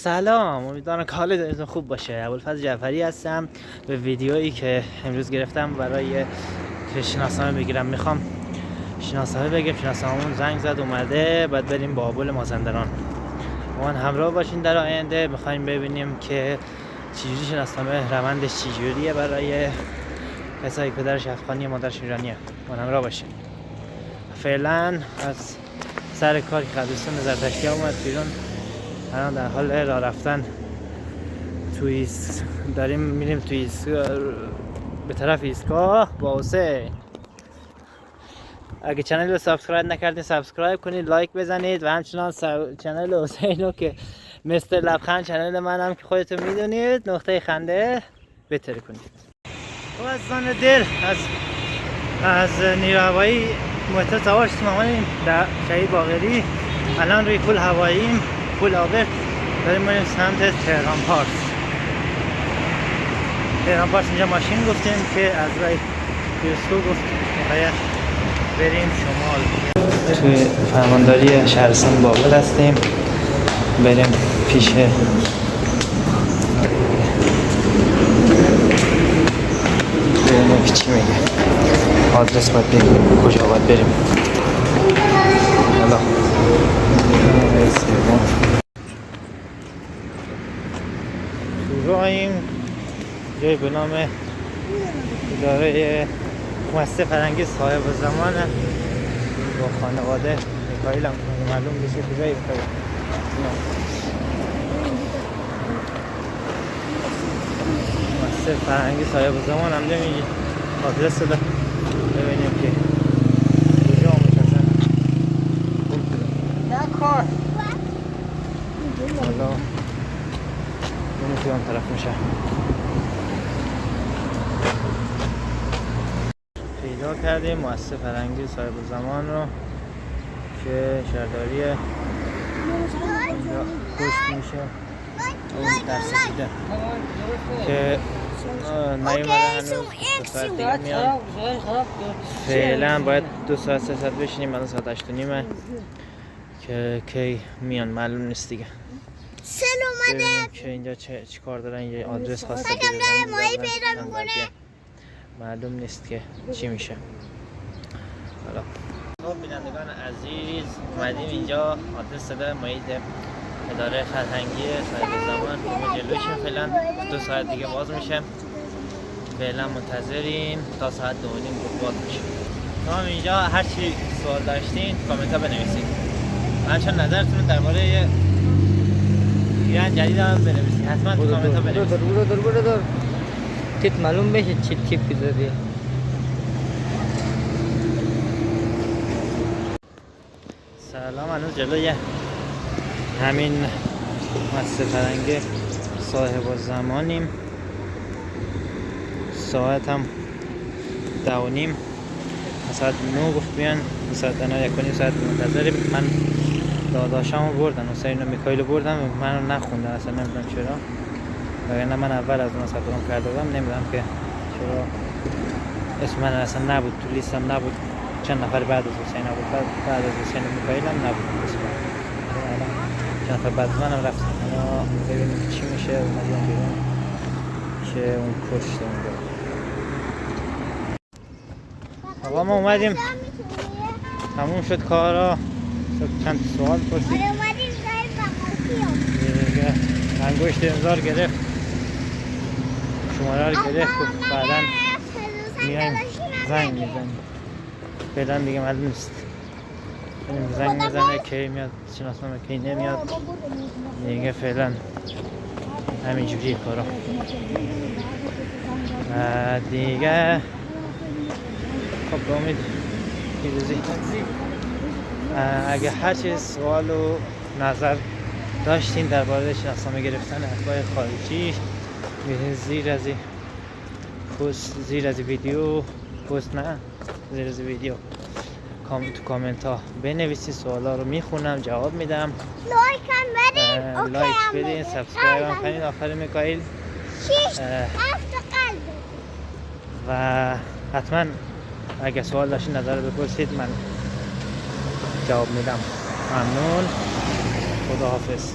سلام، امیدوارم که حالتون خوب باشه. ابوالفضل جعفری هستم. به ویدیویی که امروز گرفتم برای که شناسنامه بگیرم، میخوام شناسنامه بگیرم. شناسنامه‌مون زنگ زد اومده، بعد بریم بابل مازندران. ما همراه باشین. در آینده میخوایم ببینیم که چجوری شناسنامه روندش چجوریه برای کسایی که پدرش افغانی مادرش ایرانیه. ما همراه باشین. فعلا از سر کار که قبرستان زرتشتی اومد بیرون، الان در حال راه رفتن داریم میریم توی به طرف ایستگاه با حسین. اگه چنل رو سابسکرایب نکردین سابسکرایب کنید، لایک بزنید و همچنان چنل حسین رو که مستر لبخند چنل منم که خودتون میدونید نقطه خنده بهتر کنید. و از زن دل از نیرو هوایی موتور سوار شدیم آمدیم در شهید باقری. الان روی پل هواییم، پل آبر، داریم میریم سمت تهران پارس. تهران پارس اینجا ماشین گفتیم که از رای پیرسکو گفت باید بریم شمال. توی فرمانداری شهرستان بابل هستیم، بریم پیش ببینیم که چی میگه. آدرس باید بگیم کجا باید بریم. حالا راهیم جایی به نام اداره مؤسسه فرهنگی صاحب الزمان با خانواده میکائیل هم معلوم بشه کجایی میکائیل. مؤسسه فرهنگی صاحب الزمان هم نمیگی آدرس ده، ببینیم که کجا مشخصا نکار. حالا اونو که هم طرف میشه. پیدا کردیم مؤسسه فرهنگی صاحب الزمان رو که شهرداری اینجا پشت میشه اون در سفیده که نیومده هنوز. 2 ساعت دیگه میان. فعلا باید 2 ساعت 3 ساعت بشینیم. الان ساعت 8:30 که کی میان معلوم نیست دیگه. سل اومده که اینجا چه کار دارن. یه آدرس خواسته داره ماهی پیدا میکنه، معلوم نیست که چی میشه. حالا خب بینندگان عزیز، اومدیم اینجا آدرس داده محیط اداره فرهنگی صاحب الزمان که ما جلوشیم. فعلا 2 ساعت دیگه باز میشه. فعلا منتظریم تا ساعت 2:30 باز میشه. شما اینجا هر چی سوال داشتین کامنت ها بنویسید. همچنین نظرتون درباره ایران جدید هم بنویسید. حتما تو کامنت ها بنویسید. برو تیپ معلوم بشه چی تیپی زدی. سلام، هنوز جلوی همین مؤسسه فرهنگی صاحب الزمانیم. ساعت هم 10:30. ساعت 9 گفت بیان. ساعت 9:01 ساعت منتظریم. من داداشامو بردن، حسین و میکائیل بردن، منو نخوندن اصلا، نمیدونم چرا. وگرنه من اول از اون ثبت نام کرده بودم. نمیدونم که چرا اسم من اصلا نبود تو لیستم، نبود. چند نفر بعد از حسین ابوالفضل، بعد از حسین و میکائیل هم نبود اسم من. چند نفر بعد از منم رفتن. حالا ببینیم چی میشه. اومدیم بیرون که اون کشته اونجا. آقا ما اومدیم، تموم شد کارا. چند سوال پرسید. انگشت امضا گرفت، شماره رو گرفت، گفت بعدا میایم زنگ میزنیم. فعلا دیگه معلوم نیست. زنگ میزنه کی میاد شناسنامه، کی نمیاد دیگه. فعلا همینجوری کارا دیگه. خب به امید پیروزی. اگه هر چیز سوال و نظر داشتین درباره شناسنامه گرفتن اتباع خارجی، زیر از ویدیو تو کامنت ها بنویسید. سوالا رو میخونم جواب میدم. لایک بدین، سابسکرایب هم کنید. آخر میکائیل و حتما اگه سوال داشتین نظر بپرسید، من جواب میدم. ممنون. خداحافظ.